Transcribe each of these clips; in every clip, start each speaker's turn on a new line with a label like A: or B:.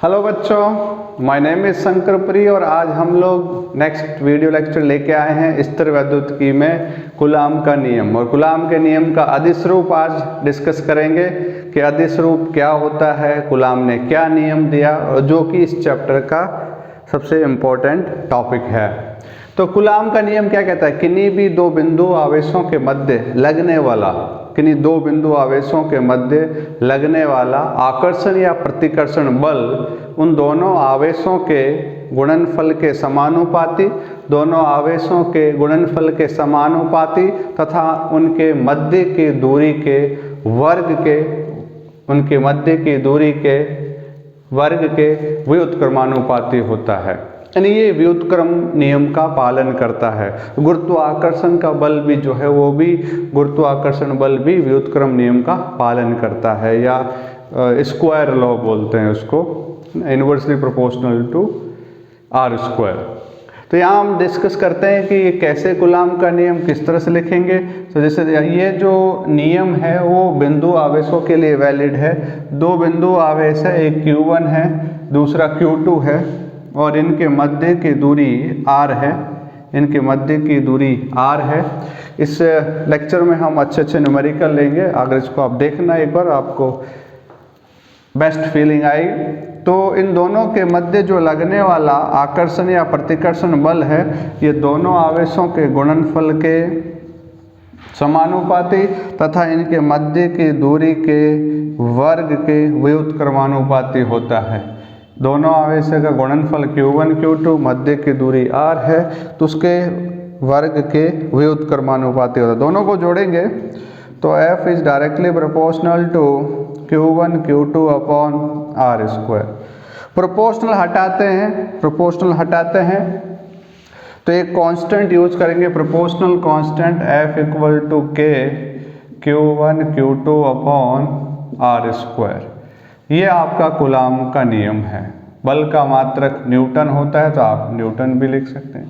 A: Hello बच्चों, my name is शंकरप्री और आज हम लोग नेक्स्ट वीडियो लेक्चर लेके आए हैं स्थिर वैद्युतिकी में कूलाम का नियम। और कूलाम के नियम का अदिश रूप आज डिस्कस करेंगे कि अदिश रूप क्या होता है, कूलाम ने क्या नियम दिया, और जो कि इस चैप्टर का सबसे इम्पोर्टेंट टॉपिक है। तो कूलाम का नियम क्या कहता है? किन्हीं भी दो बिंदु आवेशों के मध्य लगने वाला, किन्हीं दो बिंदु आवेशों के मध्य लगने वाला आकर्षण या प्रतिकर्षण बल उन दोनों आवेशों के गुणनफल के समानुपाती, दोनों आवेशों के गुणनफल के समानुपाती तथा उनके मध्य की दूरी के वर्ग के, उनके मध्य की दूरी के वर्ग के व्युत्क्रमानुपाती होता है। यानी ये व्युत्क्रम नियम का पालन करता है। गुरुत्वाकर्षण का बल भी जो है वो भी, गुरुत्वाकर्षण बल भी व्युत्क्रम नियम का पालन करता है, या स्क्वायर लॉ बोलते हैं उसको, inversely proportional to r square. तो यहाँ हम डिस्कस करते हैं कि कैसे कूलाम का नियम किस तरह से लिखेंगे। तो जैसे ये जो नियम है वो बिंदु आवेशों के लिए वैलिड है। दो बिंदु आवेश है, एक Q1 है, दूसरा Q2 है, और इनके मध्य की दूरी r है, इनके मध्य की दूरी r है। इस लेक्चर में हम अच्छे न्यूमेरिकल लेंगे, अगर इसको आप देखना एक बार आपको बेस्ट फीलिंग आएगी। तो इन दोनों के मध्य जो लगने वाला आकर्षण या प्रतिकर्षण बल है, ये दोनों आवेशों के गुणनफल के समानुपाती तथा इनके मध्य की दूरी के वर्ग के व्युत्क्रमानुपाती होता है। दोनों आवेश का गुणनफल Q1 Q2, मध्य की दूरी r है, तो उसके वर्ग के व्युत्क्रमानुपाती होता है। दोनों को जोड़ेंगे तो F is directly proportional to Q1 Q2 upon r square. Proportional हटाते हैं तो एक कांस्टेंट यूज करेंगे, proportional constant F equal to K Q1 Q2 upon r square. ये आपका कूलाम का नियम है। बल का मात्रक न्यूटन होता है तो आप न्यूटन भी लिख सकते हैं।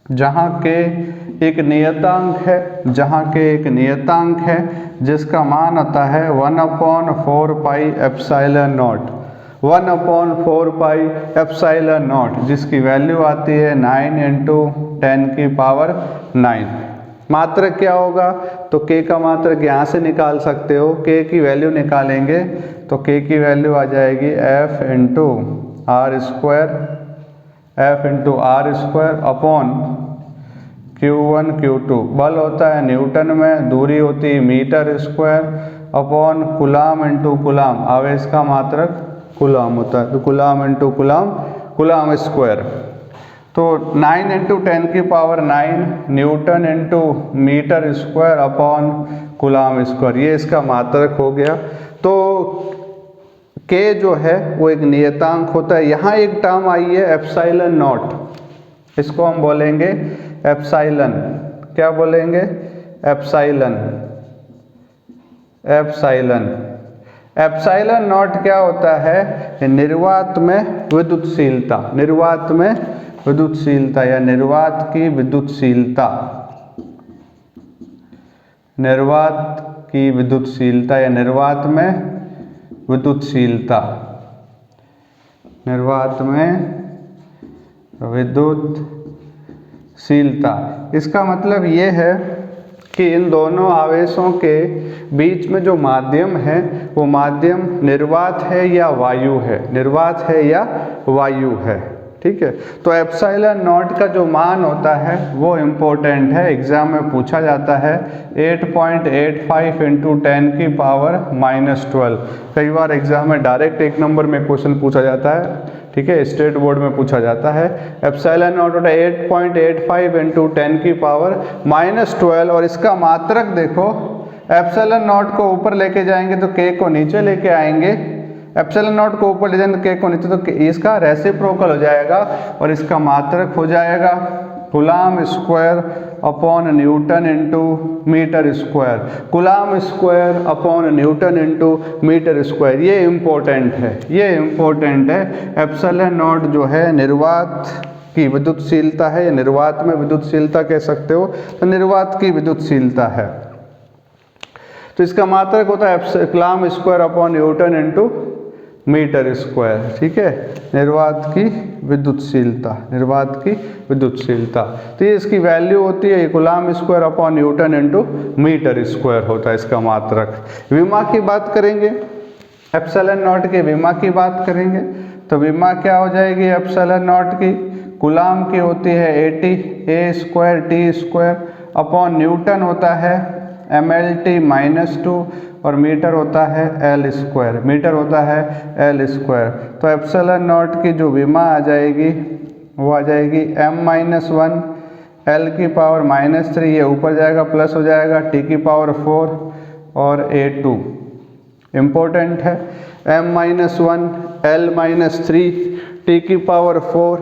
A: जहाँ के एक नियतांक है, जिसका मान आता है 1/4 pi epsilon not, 1/4 pi epsilon not, जिसकी वैल्यू आती है 9 × 10⁹ मात्रक क्या होगा? तो k का मात्रक यहाँ से निकाल सकते हो। k की वैल्यू निकालेंगे तो k की वैल्यू आ जाएगी F × r square upon Q1 Q2। बल होता है न्यूटन में, दूरी होती है metre square upon coulomb × coulomb, आवेश का मात्रक कूलाम होता है, तो कूलाम × कूलाम स्क्वायर। तो 9 × 10⁹ newton × metre square upon coulomb square, ये इसका मात्रक हो गया। तो K जो है वो एक नियतांक होता है। यहाँ एक टर्म आई है एप्सिलॉन नॉट, इसको हम बोलेंगे एप्सिलॉन। क्या बोलेंगे? एप्सिलॉन नॉट क्या होता है? निर्वात में विद्युतशीलता, या निर्वात की विद्युतशीलता, या निर्वात में विद्युतशीलता। इसका मतलब ये है कि इन दोनों आवेशों के बीच में जो माध्यम है वो माध्यम निर्वात है या वायु है, ठीक है। तो एप्सिलॉन नॉट का जो मान होता है वो इम्पोर्टेंट है, एग्जाम में पूछा जाता है। 8.85 × 10⁻⁻12। कई बार एग्जाम में डायरेक्ट एक नंबर में क्वेश्चन पूछा जाता है, ठीक है, स्टेट बोर्ड में पूछा जाता है। एप्सिलॉन नॉट होता है 8.85 × 10⁻⁻12, और इसका मात्रक देखो, एप्सिलॉन नॉट को ऊपर लेके जाएंगे तो K को नीचे लेके आएंगे, एप्सिलॉन नॉट को ऊपर ले जाएंगे तो K को नीचे, तो इसका रेसिप्रोकल हो जाएगा और इसका मात्रक हो जाएगा coulomb square upon newton × metre square, coulomb square upon newton × metre square. ये इम्पोर्टेंट है। एप्सिलॉन नॉट जो है निर्वात की विद्युतशीलता है, या निर्वात में विद्युतशीलता कह सकते हो, तो निर्वात की विद्युतशीलता है। तो इसका मात्रक होता है coulomb square upon newton into metre square. ठीक है, निर्वात की विद्युतशीलता, निर्वात की विद्युतशीलता। तो ये इसकी वैल्यू होती है coulomb square upon newton into metre square होता है इसका मात्रक। विमा की बात करेंगे, एप्सिलॉन नॉट की विमा की बात करेंगे तो विमा क्या हो जाएगी एप्सिलॉन नॉट की, कूलाम की होती है 80 a square T square upon Newton होता है mlt -2 और मीटर होता है एल स्क्वायर, मीटर होता है एल स्क्वायर। तो एप्सिलॉन नॉट की जो विमा आ जाएगी वो आ जाएगी m-1 l की पावर -3, ये ऊपर जाएगा प्लस हो जाएगा t की पावर 4 और a2 इम्पोर्टेंट है, m-1 l-3 t की पावर 4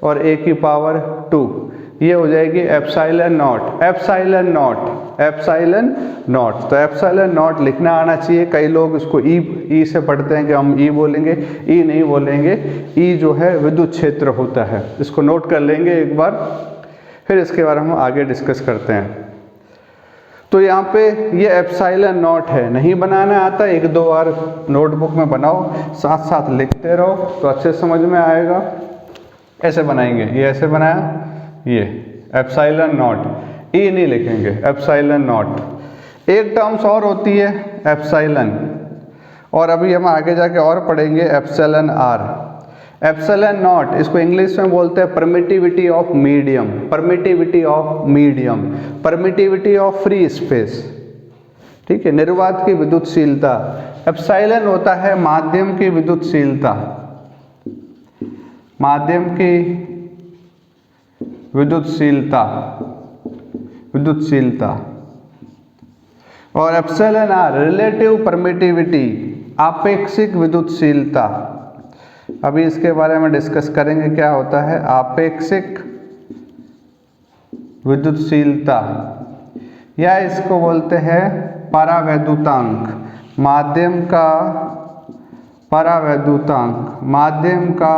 A: और a की पावर 2, ये हो जाएगी epsilon not, epsilon not, epsilon not. तो एप्सिलॉन नॉट लिखना आना चाहिए। कई लोग इसको ई से पढ़ते हैं कि हम ई बोलेंगे, ई नहीं बोलेंगे, ई जो है विद्युत क्षेत्र होता है, इसको नोट कर लेंगे एक बार, फिर इसके बारे में हम आगे डिस्कस करते हैं। तो यहाँ पे ये एप्सिलॉन नॉट है, नहीं बनाना आता, एक दो बार नोटबुक में बनाओ, साथ साथ लिखते रहो तो अच्छे समझ में आएगा। ऐसे बनाएंगे, ये ऐसे बनाया, ये एप्सिलॉन नॉट, ई नहीं लिखेंगे, एप्सिलॉन नॉट। एक टर्म्स और होती है एप्सिलॉन, और अभी हम आगे जाके और पढ़ेंगे एप्सिलॉन आर। एप्सिलॉन नॉट इसको इंग्लिश में बोलते हैं permittivity of medium, permittivity of medium, permittivity of free space. ठीक है, निर्वात की विद्युतशीलता। एप्सिलॉन होता है माध्यम की विद्युतशीलता, माध्यम की विद्युतशीलता, विद्युतशीलता। और एप्सिलॉन आर रिलेटिव परमिटिविटी, आपेक्षिक विद्युतशीलता। अभी इसके बारे में डिस्कस करेंगे क्या होता है आपेक्षिक विद्युतशीलता, या इसको बोलते हैं परावैद्युतांक, माध्यम का परावैद्युतांक, माध्यम का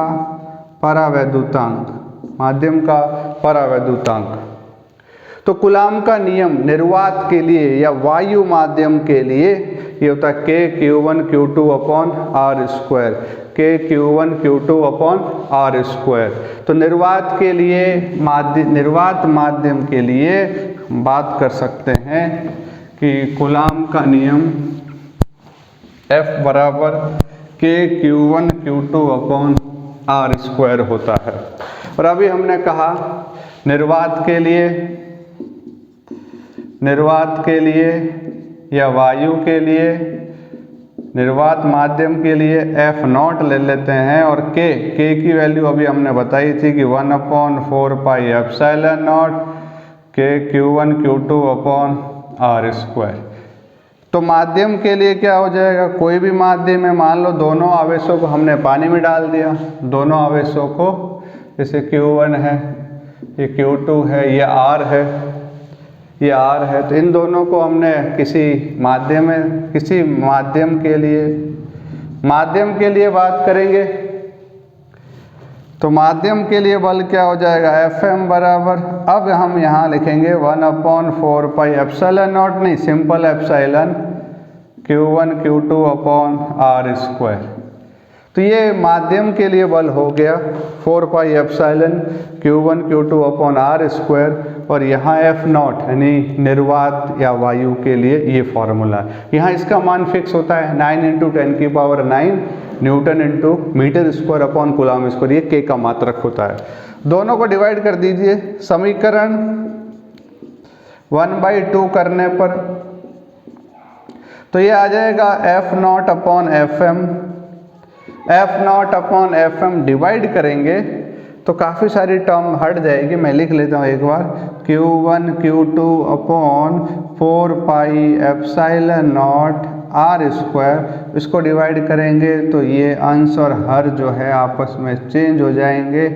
A: परावैद्युतांक, माध्यम का परावैद्युतांक। तो कूलाम का नियम निर्वात के लिए या वायु माध्यम के लिए ये होता है K(Q1 Q2 upon R square, K(Q1 Q2 upon R square. तो निर्वात के लिए निर्वात माध्यम के लिए हम बात कर सकते हैं कि कूलाम का नियम F बराबर K(Q1 Q2 upon R square होता है। और अभी हमने कहा निर्वात के लिए या वायु के लिए, निर्वात माध्यम के लिए F नॉट ले लेते हैं, और K की वैल्यू अभी हमने बताई थी कि 1/4 pi epsilon not K(Q1 Q2 upon R square. तो माध्यम के लिए क्या हो जाएगा, कोई भी माध्यम है, मान लो दोनों आवेशों को हमने पानी में डाल दिया, दोनों आवेशों को, जैसे Q1 है, ये Q2 है, ये R है, ये R है, तो इन दोनों को हमने किसी माध्यम के लिए बात करेंगे। तो माध्यम के लिए बल क्या हो जाएगा Fm बराबर, अब हम यहाँ लिखेंगे 1/4 पाई एप्सिलॉन नॉट, नहीं simple epsilon Q1 Q2 upon R square. तो ये माध्यम के लिए बल हो गया 4 pi epsilon Q1 Q2 upon R square, और यहाँ F नॉट यानी निर्वात या वायु के लिए ये फॉर्मूला। यहाँ इसका मान फिक्स होता है 9 × 10⁹ newton into metre square upon coulomb square, ये K का मात्रक होता है। दोनों को डिवाइड कर दीजिए, समीकरण 1/2 करने पर तो ये आ जाएगा F not upon Fm, F not upon Fm divide करेंगे तो काफ़ी सारी टर्म हट जाएगी, मैं लिख लेता हूँ एक बार, Q1 Q2 upon 4 pi epsilon not R square, इसको डिवाइड करेंगे तो ये अंश और हर जो है आपस में चेंज हो जाएंगे,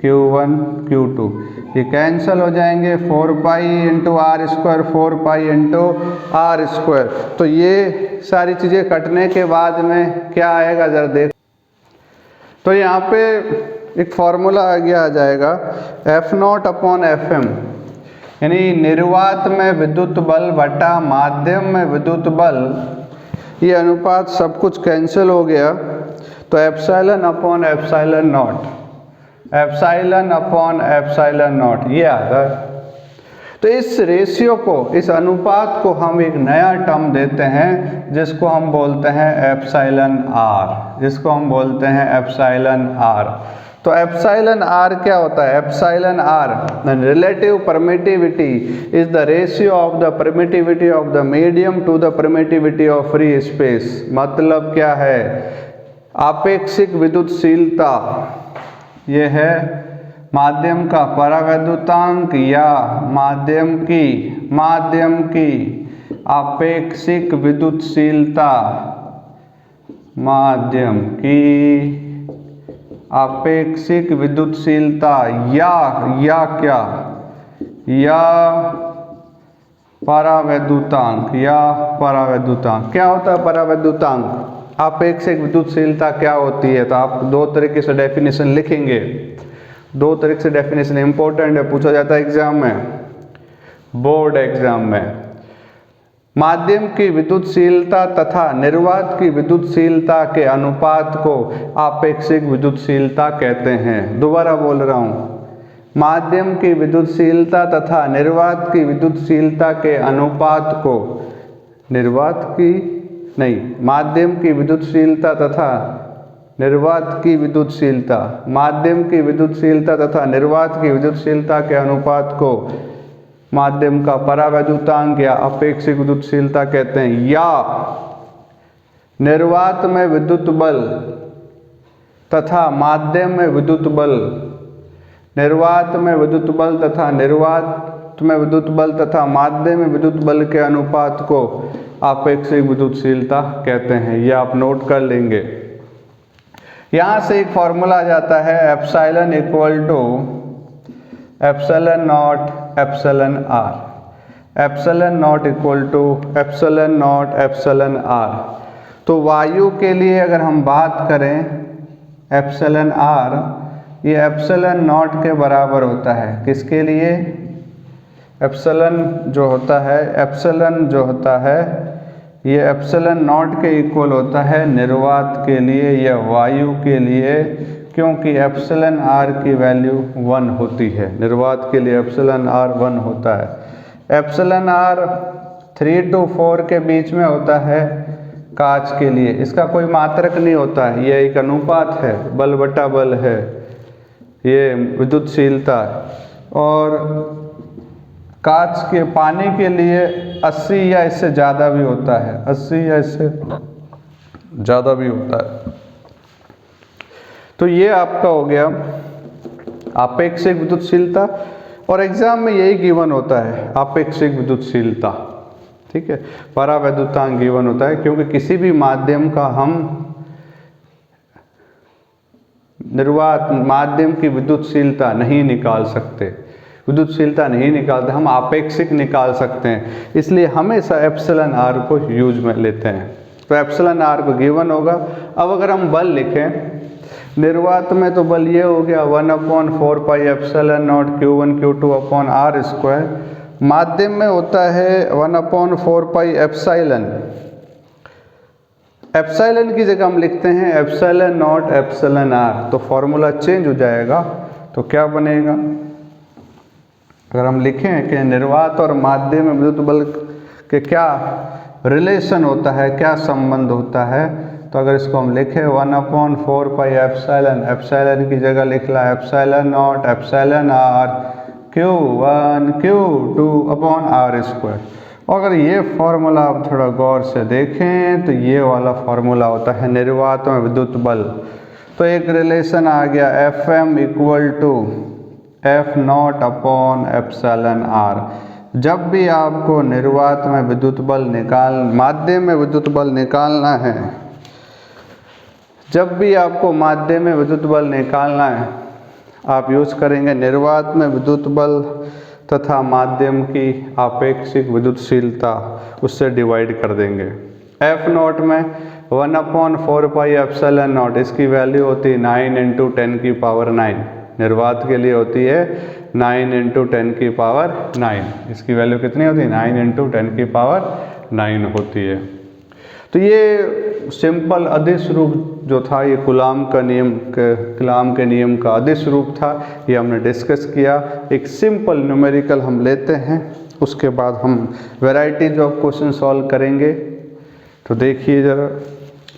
A: Q1 Q2 ये कैंसिल हो जाएंगे, 4 pi into R square, 4 pi into R square. तो ये सारी चीज़ें कटने के बाद में क्या आएगा ज़रा देख, तो यहाँ पे एक फॉर्मूला आ जाएगा F नॉट अपॉन Fm, यानी निर्वात में विद्युत बल बटा माध्यम में विद्युत बल, ये अनुपात सब कुछ कैंसिल हो गया, तो epsilon upon epsilon not, epsilon upon epsilon not ये आता है। तो इस रेशियो को, इस अनुपात को हम एक नया टर्म देते हैं जिसको हम बोलते हैं एप्सिलॉन आर, जिसको हम बोलते हैं एप्सिलॉन आर। तो एप्सिलॉन आर क्या होता है? Epsilon r relative permittivity is the ratio of the permittivity of the medium to the permittivity of free space. मतलब क्या है? आपेक्षिक विद्युतशीलता ये है माध्यम का परावैद्युतांक या माध्यम की आपेक्षिक विद्युतशीलता, माध्यम की आपेक्षिक विद्युतशीलता या क्या, या परावैद्युतांक, क्या होता है परावैद्युतांक? आपेक्षिक विद्युतशीलता क्या होती है? तो आप दो तरीके से डेफिनेशन लिखेंगे, दो तरीके से डेफिनेशन इंपॉर्टेंट है, पूछा जाता है एग्जाम में, बोर्ड एग्जाम में। माध्यम की विद्युतशीलता तथा निर्वात की विद्युतशीलता के अनुपात को आपेक्षिक विद्युतशीलता कहते हैं। दोबारा बोल रहा हूँ, माध्यम की विद्युतशीलता तथा निर्वात की विद्युतशीलता के अनुपात को, माध्यम की विद्युतशीलता तथा निर्वात की विद्युतशीलता, माध्यम की विद्युतशीलता तथा निर्वात की विद्युतशीलता के अनुपात को माध्यम का परावैद्युतांक या अपेक्षिक विद्युतशीलता कहते हैं। या निर्वात में विद्युत बल तथा माध्यम में विद्युत बल, निर्वात में विद्युत बल तथा निर्वात में विद्युत बल तथा माध्यम में विद्युत बल के अनुपात को आपेक्षिक विद्युतशीलता कहते हैं। ये आप नोट कर लेंगे। यहाँ से एक फॉर्मूला आ जाता है epsilon equal to epsilon not epsilon r, epsilon naught equal to epsilon not epsilon r. तो वायु के लिए अगर हम बात करें एप्सिलॉन आर, ये एप्सिलॉन नॉट के बराबर होता है। किसके लिए? एप्सिलॉन जो होता है ये एप्सिलॉन नॉट के इक्वल होता है निर्वात के लिए या वायु के लिए, क्योंकि एप्सिलॉन आर की वैल्यू 1 होती है। निर्वात के लिए एप्सिलॉन आर 1 होता है। एप्सिलॉन आर 3 to 4 के बीच में होता है कांच के लिए, इसका कोई मात्रक नहीं होता है, ये एक अनुपात है, बल बटा बल है, ये विद्युतशीलता। और कांच के पानी के लिए 80 या इससे ज़्यादा भी होता है, 80 या इससे ज़्यादा भी होता है। तो ये आपका हो गया आपेक्षिक विद्युतशीलता, और एग्जाम में यही गिवन होता है आपेक्षिक विद्युतशीलता, ठीक है। परावैद्युतांक गिवन होता है, क्योंकि किसी भी माध्यम का हम निर्वात माध्यम की विद्युतशीलता नहीं निकाल सकते, विद्युतशीलता नहीं निकालते, हम आपेक्षिक निकाल सकते हैं, इसलिए हमेशा एप्सिलॉन आर को यूज में लेते हैं। तो एप्सिलॉन आर को गिवन होगा। अब अगर हम बल लिखें निर्वात में, तो बल ये हो गया 1/4 pi epsilon naught Q1 Q2 upon r square. माध्यम में होता है 1/4 पाई एप्सिलॉन, एप्सिलॉन की जगह हम लिखते हैं एप्सिलॉन नॉट एप्सिलॉन आर, तो फॉर्मूला चेंज हो जाएगा। तो क्या बनेगा? अगर हम लिखें कि निर्वात और माध्यम में विद्युत बल के क्या रिलेशन होता है, क्या संबंध होता है, तो अगर इसको हम लिखें 1/4 पाई एप्सिलॉन, एप्सिलॉन की जगह लिख ला epsilon not epsilon r Q1 Q2 upon r square. अगर ये फॉर्मूला आप थोड़ा गौर से देखें तो ये वाला फॉर्मूला होता है निर्वात में विद्युत बल। तो एक रिलेशन आ गया Fm equal to F0 upon epsilon r. जब भी आपको निर्वात में विद्युत बल माध्यम में विद्युत बल निकालना है, जब भी आपको माध्यम में विद्युत बल निकालना है, आप यूज करेंगे निर्वात में विद्युत बल तथा माध्यम की आपेक्षिक विद्युतशीलता, उससे डिवाइड कर देंगे। F0 में 1/4 पाई एप्सिलॉन नॉट, इसकी वैल्यू होती है 9 × 10⁹ निर्वात के लिए होती है 9 × 10⁹ इसकी वैल्यू कितनी होती है? 9 × 10⁹ होती है। तो ये सिंपल अदिश रूप जो था, ये कूलाम के नियम का अदिश रूप था, ये हमने डिस्कस किया। एक सिंपल न्यूमेरिकल हम लेते हैं, उसके बाद हम वैरायटीज ऑफ क्वेश्चन सॉल्व करेंगे। तो देखिए ज़रा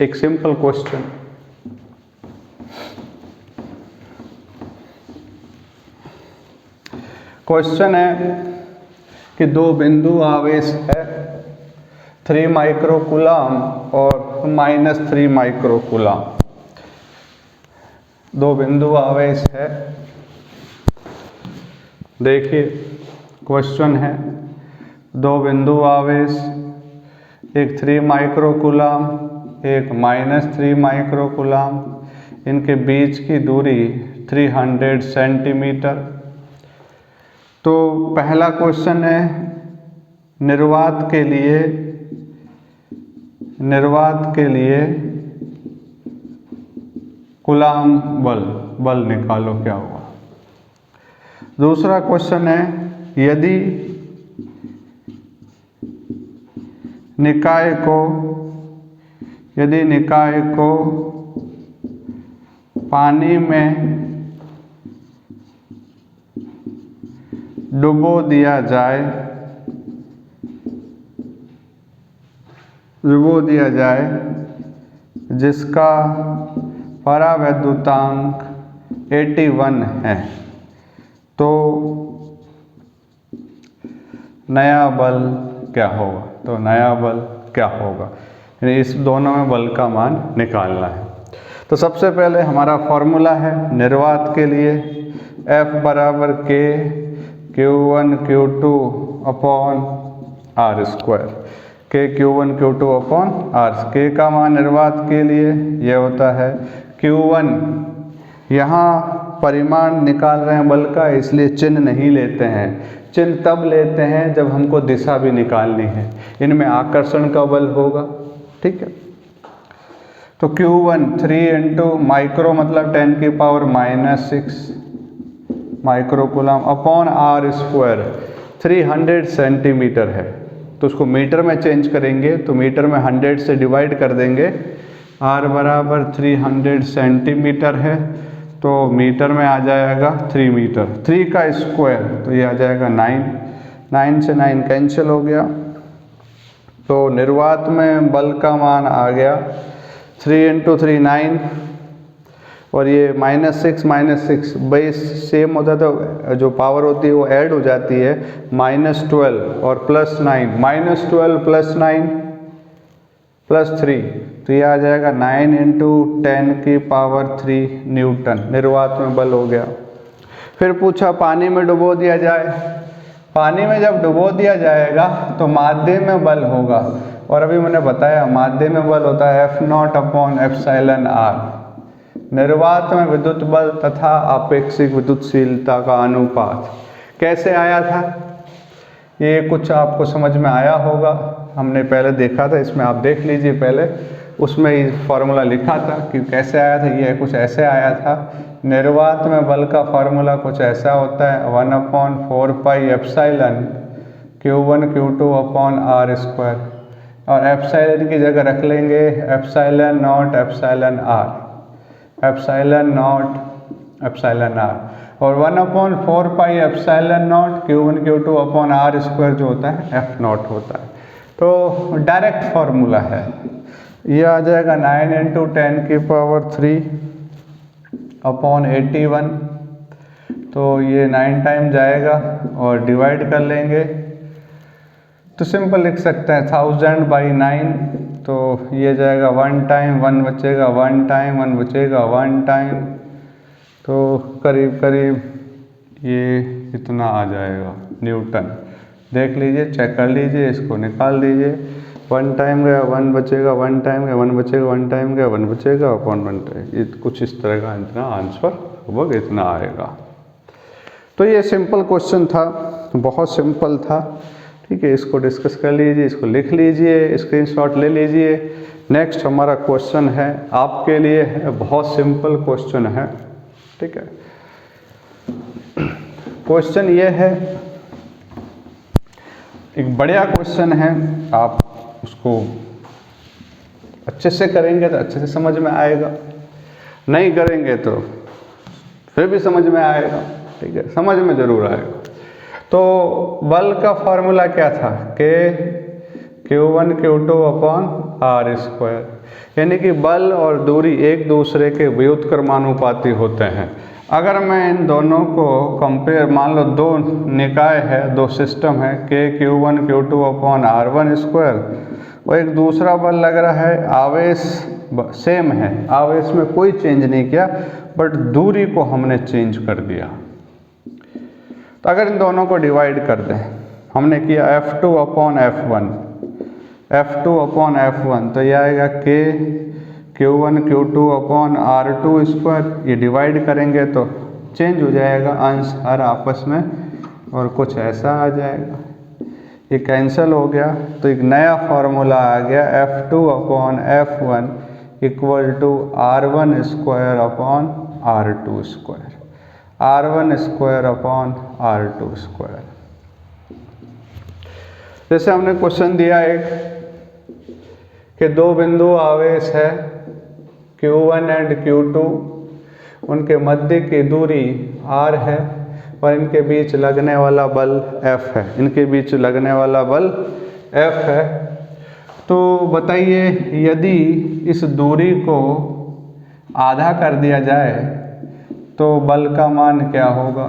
A: एक सिंपल क्वेश्चन। क्वेश्चन है कि दो बिंदु आवेश है 3 माइक्रो कूलाम और -3 माइक्रो कूलाम। दो बिंदु आवेश है। देखिए क्वेश्चन है, दो बिंदु आवेश, एक 3 माइक्रो कूलाम, एक -3 माइक्रो कूलाम, इनके बीच की दूरी 300 सेंटीमीटर। तो पहला क्वेश्चन है निर्वात के लिए कूलाम बल निकालो क्या हुआ। दूसरा क्वेश्चन है यदि निकाय को पानी में डुबो दिया जाए जिसका परावैद्युतांक 81 है, तो नया बल क्या होगा? यानी इस दोनों में बल का मान निकालना है। तो सबसे पहले हमारा फॉर्मूला है निर्वात के लिए F बराबर K Q1 Q2 upon R²। K Q1 Q2 upon R। K का मान निर्वात के लिए यह होता है Q1। यहाँ परिमाण निकाल रहे हैं बल का, इसलिए चिन्ह नहीं लेते हैं। चिन्ह तब लेते हैं जब हमको दिशा भी निकालनी है। इनमें आकर्षण का बल होगा, ठीक है। तो Q1 3 × माइक्रो मतलब 10⁻⁻6 micro coulomb upon R²। 300 centimetre है, तो उसको मीटर में चेंज करेंगे, तो मीटर में 100 से डिवाइड कर देंगे। R बराबर 300 सेंटीमीटर है, तो मीटर में आ जाएगा 3 मीटर। 3 का स्क्वायर तो ये आ जाएगा 9 से 9 कैंसिल हो गया। तो निर्वात में बल का मान आ गया 3 × 3 9, और ये -6 बेस सेम होता है, तो जो पावर होती है वो ऐड हो जाती है। -12 और +9, -12 + 9 + 3, तो ये आ जाएगा 9 × 10⁻³ न्यूटन। निर्वात में बल हो गया। फिर पूछा पानी में डुबो दिया जाए। पानी में जब डुबो दिया जाएगा तो माध्य में बल होगा, और अभी मैंने बताया माध्य में बल होता है F0/ε। निर्वात में विद्युत बल तथा आपेक्षिक विद्युतशीलता का अनुपात कैसे आया था, ये कुछ आपको समझ में आया होगा। हमने पहले देखा था, इसमें आप देख लीजिए पहले, उसमें ये फॉर्मूला लिखा था कि कैसे आया था। ये कुछ ऐसे आया था, निर्वात में बल का फॉर्मूला कुछ ऐसा होता है 1/4πε Q1 Q2 अपॉन R², और एप्सिलॉन की जगह रख लेंगे ε0 और 1/4πε0 Q1 Q2 अपॉन R² जो होता है F0 होता है। तो डायरेक्ट फॉर्मूला है, ये आ जाएगा 9 × 10⁻³ अपॉन 81। तो ये 9 टाइम जाएगा और डिवाइड कर लेंगे, तो सिंपल लिख सकते हैं 1000/9। तो ये जाएगा 1 टाइम, 1 बचेगा, 1 टाइम, 1 बचेगा, 1 टाइम, तो करीब ये इतना आ जाएगा न्यूटन। देख लीजिए, चेक कर लीजिए, इसको निकाल लीजिए। 1 टाइम गया, 1 बचेगा, 1 टाइम गया, 1 बचेगा, 1 टाइम गया, 1 बचेगा अपॉन 1 टाइम। ये कुछ इस तरह का इतना आंसर लगभग इतना आएगा। तो ये सिंपल क्वेश्चन था, बहुत सिंपल था, ठीक है। इसको डिस्कस कर लीजिए, इसको लिख लीजिए, स्क्रीनशॉट ले लीजिए। नेक्स्ट हमारा क्वेश्चन है आपके लिए है, बहुत सिंपल क्वेश्चन है, ठीक है। क्वेश्चन ये है, एक बढ़िया क्वेश्चन है, आप उसको अच्छे से करेंगे तो अच्छे से समझ में आएगा, नहीं करेंगे तो फिर भी समझ में आएगा, ठीक है, समझ में जरूर आएगा। तो बल का फॉर्मूला क्या था कि Q1 Q2 upon r square, यानी कि बल और दूरी एक दूसरे के व्युत्क्रमानुपाती होते हैं। अगर मैं इन दोनों को कंपेयर, मान लो दो निकाय है, दो सिस्टम है, के Q1 Q2 upon R1 square, और एक दूसरा बल लग रहा है, आवेश सेम है, आवेश में कोई चेंज नहीं किया, बट दूरी को हमने चेंज कर दिया। तो अगर इन दोनों को डिवाइड कर दें, हमने किया F2 upon F1, F2 upon F1, तो ये आएगा के Q1 Q2 upon R2 square. ये डिवाइड करेंगे तो चेंज हो जाएगा अंश हर आपस में, और कुछ ऐसा आ जाएगा, ये कैंसिल हो गया। तो एक नया फार्मूला आ गया, F2 upon F1 equal to R1 square upon R2 square, R1 square upon R2 square. जैसे हमने क्वेश्चन दिया एक कि दो बिंदु आवेश है Q1 एंड Q2, उनके मध्य की दूरी R है और इनके बीच लगने वाला बल F है, इनके बीच लगने वाला बल F है। तो बताइए, यदि इस दूरी को आधा कर दिया जाए तो बल का मान क्या होगा।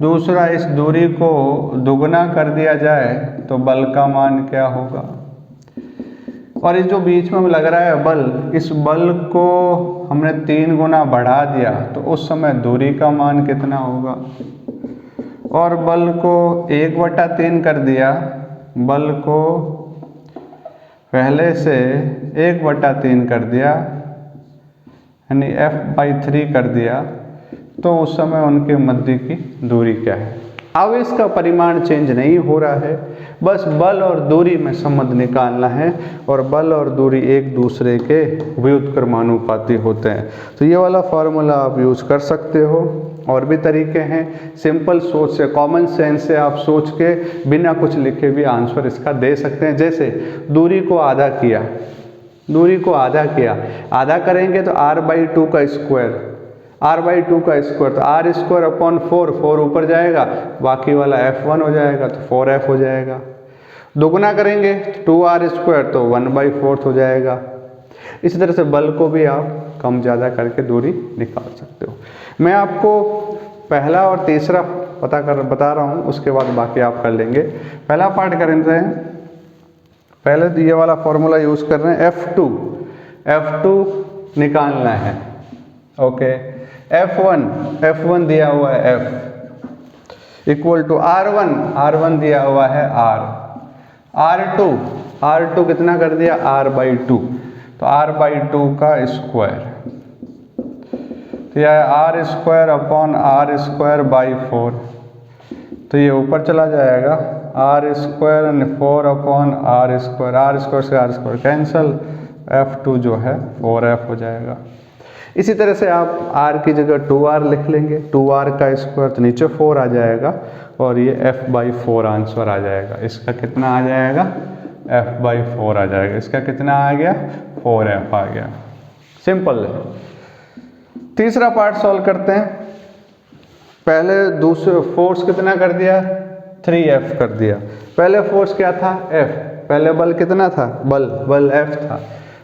A: दूसरा, इस दूरी को दुगना कर दिया जाए तो बल का मान क्या होगा। और इस जो बीच में लग रहा है बल, इस बल को हमने 3 गुना बढ़ा दिया तो उस समय दूरी का मान कितना होगा। और बल को 1/3 कर दिया, बल को पहले से 1/3 कर दिया, यानी F/3 कर दिया, तो उस समय उनके मध्य की दूरी क्या है। आवेश का परिमाण चेंज नहीं हो रहा है, बस बल और दूरी में संबंध निकालना है, और बल और दूरी एक दूसरे के व्युत्क्रमानुपाती होते हैं। तो ये वाला फार्मूला आप यूज कर सकते हो। और भी तरीके हैं, सिंपल सोच से, कॉमन सेंस से आप सोच के बिना कुछ लिखे भी आंसर इसका दे सकते हैं। जैसे दूरी को आधा किया, दूरी को आधा किया, आधा करेंगे तो R/2 का स्क्वायर, R/2 का स्क्वायर, तो R स्क्वायर अपॉन 4, 4 ऊपर जाएगा, बाकी वाला F1 हो जाएगा, तो 4F हो जाएगा। दोगुना करेंगे 2R स्क्वायर, तो 1/4 हो जाएगा। इसी तरह से बल को भी आप कम ज़्यादा करके दूरी निकाल सकते हो। मैं आपको पहला और तीसरा बता रहा हूँ, उसके बाद बाकी आप कर लेंगे। पहला पार्ट करेंगे हैं, पहले तो ये वाला फॉर्मूला यूज़ कर रहे हैं, F2 निकालना है। ओके, F1 दिया हुआ है F इक्वल टू R1 दिया हुआ है R, R2 कितना कर दिया, R/2, तो R/2 का स्क्वायर, तो यह R square upon R square by 4, तो ये ऊपर चला जाएगा, R square and 4 upon R square से R स्क्वायर कैंसल, F2 जो है 4F हो जाएगा। इसी तरह से आप R की जगह 2R लिख लेंगे, 2R का स्क्वायर, तो नीचे 4 आ जाएगा, और ये F/4 आंसर आ जाएगा। इसका कितना आ जाएगा, F/4 आ जाएगा। इसका कितना आ गया, 4F आ गया। सिंपल है। तीसरा पार्ट सॉल्व करते हैं। पहले दूसरे फोर्स कितना कर दिया, 3F कर दिया। पहले फोर्स क्या था, F, पहले बल कितना था, बल F था,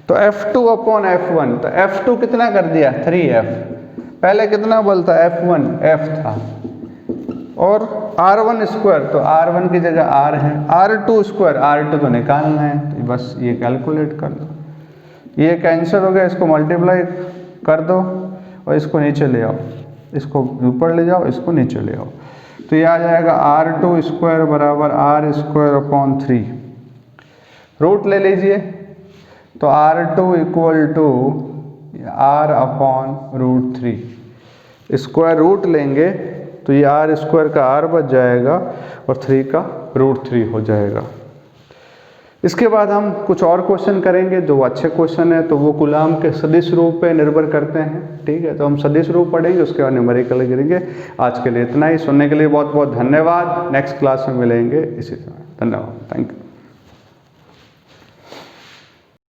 A: तो F2 अपॉन F1, तो F2 कितना कर दिया, 3F। पहले कितना बल था, F1, F था, और R1 स्क्वायर, तो R1 की जगह R है, R2 स्क्वायर, R2 तो निकालना है, तो बस ये कैलकुलेट कर दो, ये कैंसिल हो गया, इसको मल्टीप्लाई कर दो और इसको नीचे ले आओ, इसको ऊपर ले जाओ, इसको नीचे ले आओ, तो ये आ जाएगा R2 स्क्वायर बराबर R स्क्वायर अपॉन 3। रूट ले लीजिए, तो R2 equal to R upon √3, square root लेंगे तो ये R स्क्वायर का R बच जाएगा और 3 का √3 हो जाएगा। इसके बाद हम कुछ और क्वेश्चन करेंगे जो अच्छे क्वेश्चन है, तो वो कूलाम के सदिश रूप पे निर्भर करते हैं। ठीक है, तो हम सदिश रूप पढ़ेंगे, उसके बाद न्यूमेरिकल करेंगे। आज के लिए इतना ही। सुनने के लिए बहुत बहुत धन्यवाद। नेक्स्ट क्लास में मिलेंगे इसी समय। धन्यवाद। Thank you.